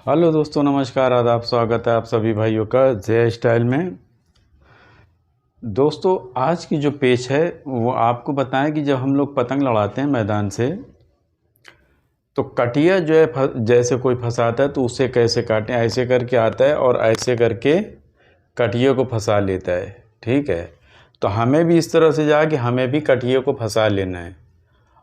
Hello दोस्तों, नमस्कार, आदाब, स्वागत है आप सभी भाइयों का जय स्टाइल में। दोस्तों, आज की जो पेच है वो आपको बताएं कि जब हम लोग पतंग लड़ाते हैं मैदान से, तो कटिया जो है जैसे कोई फंसाता है तो उसे कैसे काटें, ऐसे करके आता है और ऐसे करके कटिया को फंसा लेता है। ठीक है, तो हमें भी इस तरह से जाके हमें भी कटिया को फंसा लेना है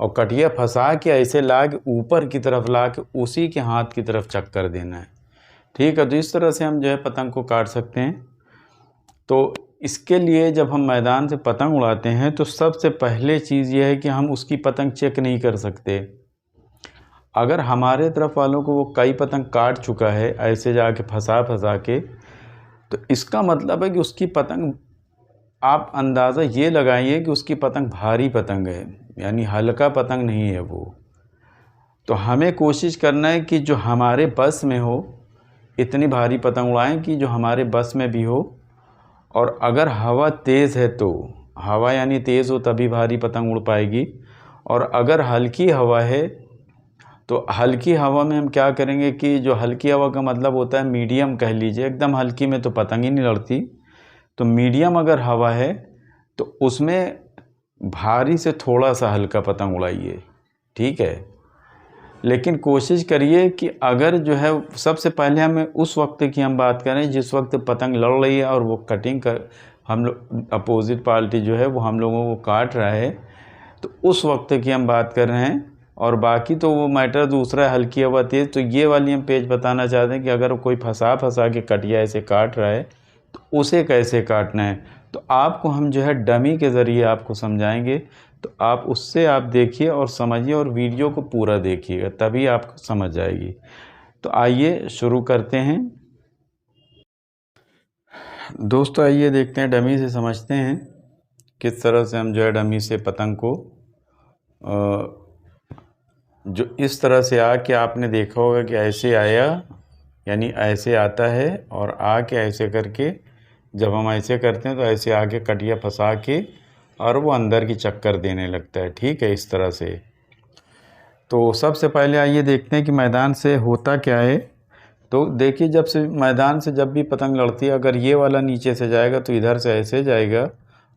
और कटिया फंसा के ऐसे ला के ऊपर की तरफ ला के उसी के हाथ की तरफ चक्कर देना है। ठीक है, तो इस तरह से हम जो है पतंग को काट सकते हैं। तो इसके लिए जब हम मैदान से पतंग उड़ाते हैं तो सबसे पहले चीज़ ये है कि हम उसकी पतंग चेक नहीं कर सकते। अगर हमारे तरफ वालों को वो कई पतंग काट चुका है ऐसे जाके फंसा फंसा के, तो इसका मतलब है कि उसकी पतंग, आप अंदाज़ा ये लगाइए कि उसकी पतंग भारी पतंग है, यानी हल्का पतंग नहीं है वो। तो हमें कोशिश करना है कि जो हमारे बस में हो इतनी भारी पतंग उड़ाएं कि जो हमारे बस में भी हो। और अगर हवा तेज़ है तो, हवा यानी तेज़ हो तभी भारी पतंग उड़ पाएगी। और अगर हल्की हवा है तो हल्की हवा में हम क्या करेंगे कि जो हल्की हवा का मतलब होता है मीडियम कह लीजिए, एकदम हल्की में तो पतंग ही नहीं लड़ती। तो मीडियम अगर हवा है तो उसमें भारी से थोड़ा सा हल्का पतंग उड़ाइए। ठीक है, लेकिन कोशिश करिए कि अगर जो है सबसे पहले हमें उस वक्त की हम बात करें जिस वक्त पतंग लड़ रही है और वो कटिंग कर, हम लोग अपोजिट पार्टी जो है वो हम लोगों को काट रहा है, तो उस वक्त की हम बात कर रहे हैं। और बाकी तो वो मैटर दूसरा है, हल्की हवा तेज़। तो ये वाली हम पेज बताना चाहते हैं कि अगर कोई फंसा फंसा के कटिया ऐसे काट रहा है तो उसे कैसे काटना है। तो आपको हम जो है डमी के ज़रिए आपको समझाएंगे, तो आप उससे आप देखिए और समझिए और वीडियो को पूरा देखिएगा, तभी आपको समझ आएगी। तो आइए शुरू करते हैं। दोस्तों आइए देखते हैं, डमी से समझते हैं किस तरह से हम जो है डमी से पतंग को जो इस तरह से आके आपने देखा होगा कि ऐसे आया, यानी ऐसे आता है और आके ऐसे करके, जब हम ऐसे करते हैं तो ऐसे आके कटिया फंसा के और वो अंदर की चक्कर देने लगता है। ठीक है, इस तरह से। तो सबसे पहले आइए देखते हैं कि मैदान से होता क्या है। तो देखिए, जब से मैदान से जब भी पतंग लड़ती है, अगर ये वाला नीचे से जाएगा तो इधर से ऐसे जाएगा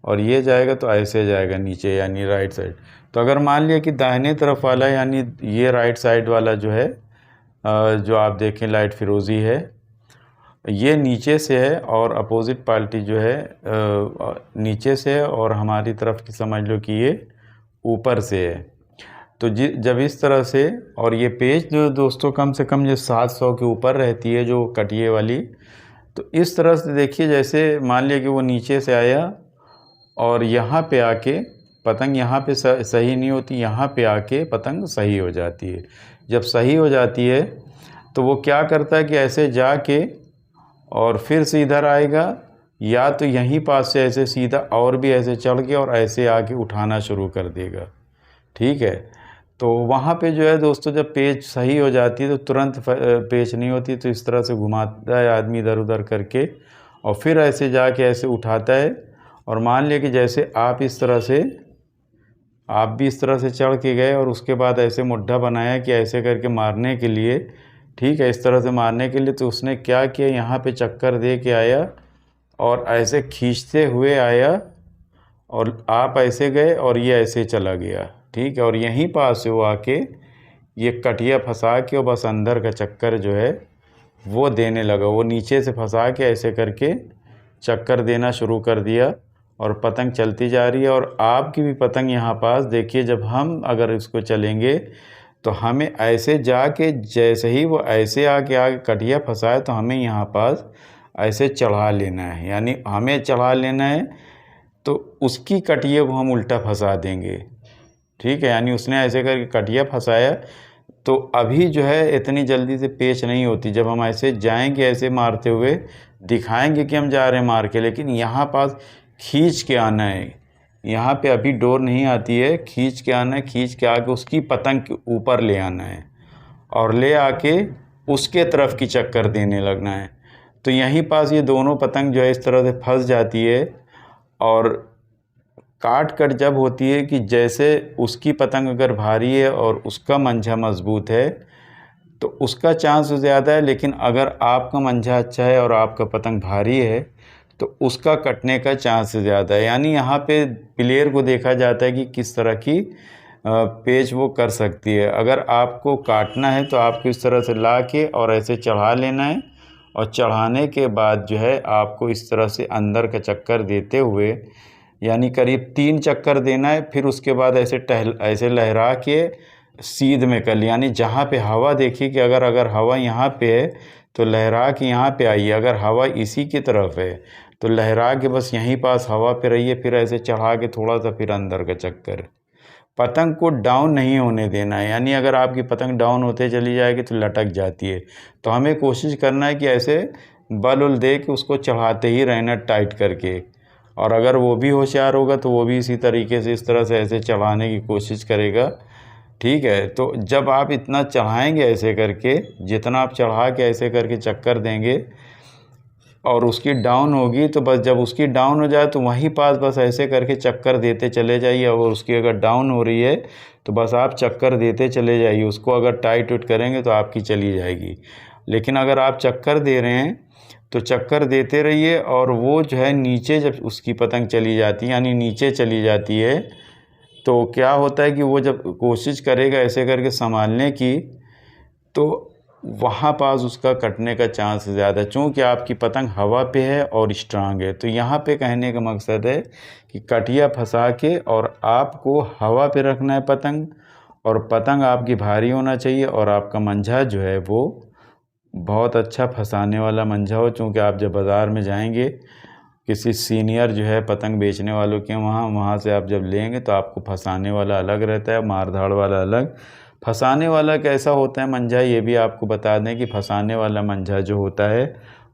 और ये जाएगा तो ऐसे जाएगा नीचे, यानी राइट साइड। तो अगर मान लिया कि दाहिने तरफ वाला, यानी ये राइट साइड वाला जो है, जो आप देखें लाइट फिरोज़ी है, ये नीचे से है और अपोजिट पार्टी जो है नीचे से है और हमारी तरफ की समझ लो कि ये ऊपर से है। तो जब इस तरह से, और ये पेज जो दोस्तों कम से कम जो 700 के ऊपर रहती है जो कटिए वाली, तो इस तरह से देखिए, जैसे मान लिया कि वो नीचे से आया और यहाँ पे आके पतंग यहाँ पे सही नहीं होती, यहाँ पे आके पतंग सही हो जाती है। जब सही हो जाती है तो वो क्या करता है कि ऐसे जाके और फिर से इधर आएगा, या तो यहीं पास से ऐसे सीधा और भी ऐसे चढ़ के और ऐसे आके उठाना शुरू कर देगा। ठीक है, तो वहाँ पे जो है दोस्तों, जब पेच सही हो जाती है तो तुरंत पेच नहीं होती, तो इस तरह से घुमाता है आदमी इधर उधर करके और फिर ऐसे जाके ऐसे उठाता है। और मान लिया कि जैसे आप इस तरह से, आप भी इस तरह से चढ़ के गए और उसके बाद ऐसे मुड्ढा बनाया कि ऐसे करके मारने के लिए। ठीक है, इस तरह से मारने के लिए, तो उसने क्या किया, यहाँ पे चक्कर दे के आया और ऐसे खींचते हुए आया और आप ऐसे गए और ये ऐसे चला गया। ठीक है, और यहीं पास से वो आके ये कटिया फंसा के और बस अंदर का चक्कर जो है वो देने लगा। वो नीचे से फंसा के ऐसे करके चक्कर देना शुरू कर दिया और पतंग चलती जा रही है। और आपकी भी पतंग यहाँ पास देखिए, जब हम अगर इसको चलेंगे तो हमें ऐसे जाके, जैसे ही वो ऐसे आके कटिया फंसाए तो हमें यहाँ पास ऐसे चढ़ा लेना है, यानी हमें चढ़ा लेना है, तो उसकी कटिया को हम उल्टा फंसा देंगे। ठीक है, यानी उसने ऐसे करके कटिया फंसाया, तो अभी जो है इतनी जल्दी से पेच नहीं होती। जब हम ऐसे जाएंगे, ऐसे मारते हुए दिखाएंगे कि हम जा रहे हैं मार के, लेकिन यहाँ पास खींच के आना है। यहाँ पे अभी डोर नहीं आती है, खींच के आना है, खींच के आके उसकी पतंग के ऊपर ले आना है और ले आके उसके तरफ की चक्कर देने लगना है। तो यहीं पास ये दोनों पतंग जो है इस तरह से फंस जाती है। और काट कट जब होती है कि जैसे उसकी पतंग अगर भारी है और उसका मंझा मजबूत है, तो तो उसका चांस ज़्यादा है। लेकिन अगर आपका मंझा अच्छा है और आपका पतंग भारी है तो उसका कटने का चांस ज़्यादा है। यानी यहाँ पे प्लेयर को देखा जाता है कि किस तरह की पेच वो कर सकती है। अगर आपको काटना है तो आपको इस तरह से ला के और ऐसे चढ़ा लेना है, और चढ़ाने के बाद जो है आपको इस तरह से अंदर का चक्कर देते हुए, यानी करीब 3 चक्कर देना है। फिर उसके बाद ऐसे लहरा के सीध में कर लिया, यानी जहाँ पे हवा देखिए कि अगर हवा यहाँ पे है तो लहरा के यहाँ पे आइए, अगर हवा इसी की तरफ है तो लहरा के बस यहीं पास हवा पे रहिए, फिर ऐसे चढ़ा के थोड़ा सा फिर अंदर का चक्कर। पतंग को डाउन नहीं होने देना है, यानी अगर आपकी पतंग डाउन होते चली जाएगी तो लटक जाती है। तो हमें कोशिश करना है कि ऐसे बल उल दे के उसको चढ़ाते ही रहना टाइट करके। और अगर वो भी होशियार होगा तो वो भी इसी तरीके से इस तरह से ऐसे चढ़ाने की कोशिश करेगा। ठीक है, तो जब आप इतना चढ़ाएंगे ऐसे करके, जितना आप चढ़ा के ऐसे करके चक्कर देंगे और उसकी डाउन होगी, तो बस जब उसकी डाउन हो जाए तो वहीं पास बस ऐसे करके चक्कर देते चले जाइए। और उसकी अगर डाउन हो रही है तो बस आप चक्कर देते चले जाइए। उसको अगर टाइट उट करेंगे तो आपकी चली जाएगी। लेकिन अगर आप चक्कर दे रहे हैं तो चक्कर देते रहिए, और वो जो है नीचे जब उसकी पतंग चली जाती है, यानी नीचे चली जाती है, तो क्या होता है कि वो जब कोशिश करेगा ऐसे करके संभालने की, तो वहाँ पास उसका कटने का चांस ज़्यादा है, चूँकि आपकी पतंग हवा पे है और स्ट्रांग है। तो यहाँ पे कहने का मकसद है कि कटिया फंसा के और आपको हवा पे रखना है पतंग, और पतंग आपकी भारी होना चाहिए, और आपका मंझा जो है वो बहुत अच्छा फंसाने वाला मंझा हो। चूँकि आप जब बाज़ार में जाएंगे किसी सीनियर जो है पतंग बेचने वालों के वहाँ से आप जब लेंगे तो आपको फंसाने वाला अलग रहता है, मार धाड़ वाला अलग। फंसाने वाला कैसा होता है मंझा, ये भी आपको बता दें कि फंसाने वाला मंझा जो होता है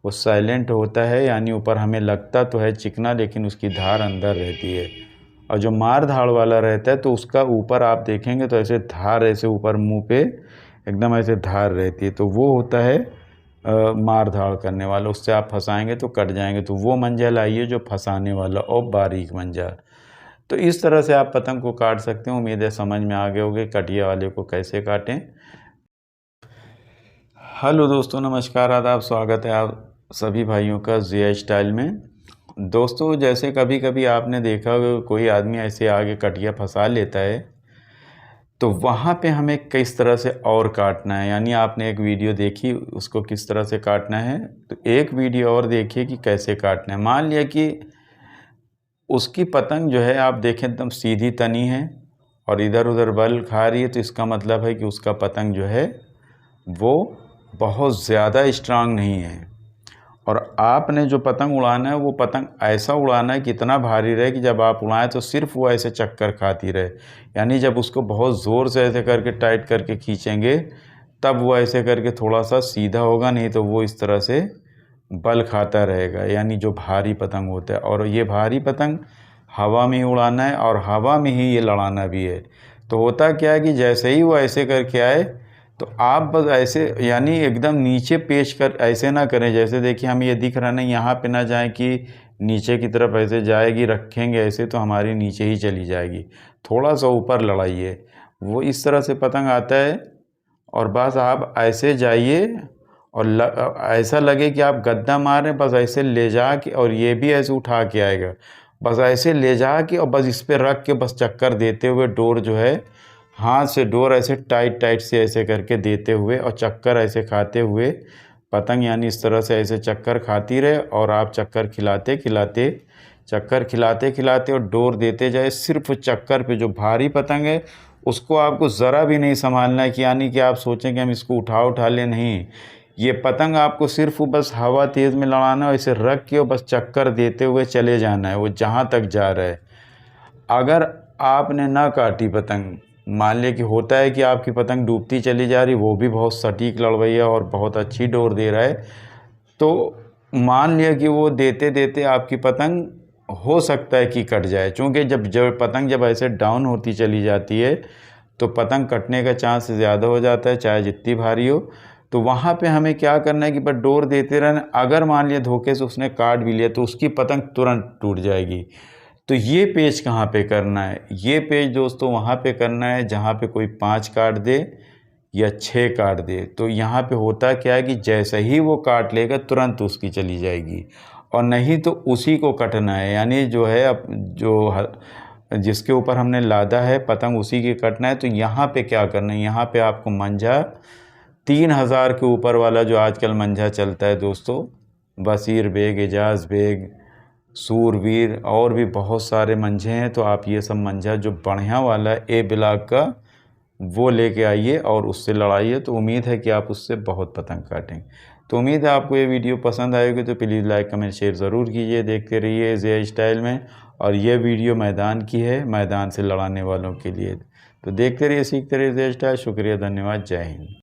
वो साइलेंट होता है, यानी ऊपर हमें लगता तो है चिकना लेकिन उसकी धार अंदर रहती है। और जो मार धाड़ वाला रहता है तो उसका ऊपर आप देखेंगे तो ऐसे धार ऐसे ऊपर मुंह पे एकदम ऐसे धार रहती है, तो वो होता है मार धाड़ करने वाला। उससे आप फंसाएंगे तो कट जाएंगे। तो वो मंझा लाइए जो फंसाने वाला और बारीक मंझा। तो इस तरह से आप पतंग को काट सकते हैं। उम्मीद है समझ में आ गए होंगे कटिया वाले को कैसे काटें। हेलो दोस्तों, नमस्कार, आदाब, स्वागत है आप सभी भाइयों का ज़िया स्टाइल में। दोस्तों, जैसे कभी कभी आपने देखा होगा कोई आदमी ऐसे आगे कटिया फंसा लेता है, तो वहाँ पे हमें किस तरह से और काटना है। यानी आपने एक वीडियो देखी उसको किस तरह से काटना है, तो एक वीडियो और देखिए कि कैसे काटना है। मान लिया कि उसकी पतंग जो है आप देखें एकदम सीधी तनी है और इधर उधर बल खा रही है, तो इसका मतलब है कि उसका पतंग जो है वो बहुत ज़्यादा स्ट्रांग नहीं है। और आपने जो पतंग उड़ाना है वो पतंग ऐसा उड़ाना है कि इतना भारी रहे कि जब आप उड़ाएं तो सिर्फ वो ऐसे चक्कर खाती रहे। यानी जब उसको बहुत ज़ोर से ऐसे करके टाइट करके खींचेंगे तब वो ऐसे करके थोड़ा सा सीधा होगा, नहीं तो वो इस तरह से बल खाता रहेगा। यानी जो भारी पतंग होता है, और ये भारी पतंग हवा में ही उड़ाना है और हवा में ही ये लड़ाना भी है। तो होता क्या है कि जैसे ही वो ऐसे करके आए तो आप बस ऐसे, यानी एकदम नीचे पेश कर ऐसे ना करें। जैसे देखिए हम ये दिख रहा नहीं, यहाँ पे ना जाए कि नीचे की तरफ ऐसे जाएगी, रखेंगे ऐसे तो हमारी नीचे ही चली जाएगी। थोड़ा सा ऊपर लड़ाइए, वो इस तरह से पतंग आता है। और बस आप ऐसे जाइए और ऐसा लगे कि आप गद्दा मार रहे हैं, बस ऐसे ले जा के, और ये भी ऐसे उठा के आएगा, बस ऐसे ले जा के और बस इस पर रख के बस चक्कर देते हुए डोर जो है हाथ से डोर ऐसे टाइट से ऐसे करके देते हुए और चक्कर ऐसे खाते हुए पतंग, यानी इस तरह से ऐसे चक्कर खाती रहे और आप चक्कर खिलाते खिलाते और डोर देते जाए। सिर्फ चक्कर पे जो भारी पतंग है उसको आपको ज़रा भी नहीं संभालना है कि यानी कि आप सोचें कि हम इसको उठा ले, नहीं। ये पतंग आपको सिर्फ बस हवा तेज़ में लड़ाना है, इसे रख के और बस चक्कर देते हुए चले जाना है वो जहाँ तक जा रहा है। अगर आपने ना काटी पतंग, मान लिया कि होता है कि आपकी पतंग डूबती चली जा रही, वो भी बहुत सटीक लड़वैया और बहुत अच्छी डोर दे रहा है, तो मान लिया कि वो देते देते आपकी पतंग हो सकता है कि कट जाए। चूँकि जब पतंग जब ऐसे डाउन होती चली जाती है तो पतंग कटने का चांस ज़्यादा हो जाता है, चाहे जितनी भारी हो। तो वहाँ पे हमें क्या करना है कि बस डोर देते रहना। अगर मान लिया धोखे से उसने काट भी लिया तो उसकी पतंग तुरंत टूट जाएगी। तो ये पेच कहाँ पे करना है? ये पेच दोस्तों वहाँ पे करना है जहाँ पे कोई 5 काट दे या 6 काट दे, तो यहाँ पे होता क्या है कि जैसे ही वो काट लेगा तुरंत उसकी चली जाएगी, और नहीं तो उसी को कटना है। यानी जो है अब जिसके ऊपर हमने लादा है पतंग उसी की कटना है। तो यहाँ पे क्या करना है, यहाँ पे आपको मंझा 3000 के ऊपर वाला जो आजकल मंझा चलता है दोस्तों, बशीर बेग, एजाज बेग, सूरवीर और भी बहुत सारे मंझे हैं। तो आप ये सब मंझा जो बढ़िया वाला है ए ब्लॉक का वो लेके आइए और उससे लड़ाइए। तो उम्मीद है कि आप उससे बहुत पतंग काटेंगे। तो उम्मीद है आपको ये वीडियो पसंद आएगी। तो प्लीज़ लाइक कमेंट शेयर ज़रूर कीजिए। देखते रहिए ज़िया स्टाइल में। और ये वीडियो मैदान की है, मैदान से लड़ाने वालों के लिए। तो देखते रहिए, सीखते रहिए ज़िया स्टाइल। शुक्रिया, धन्यवाद, जय हिंद।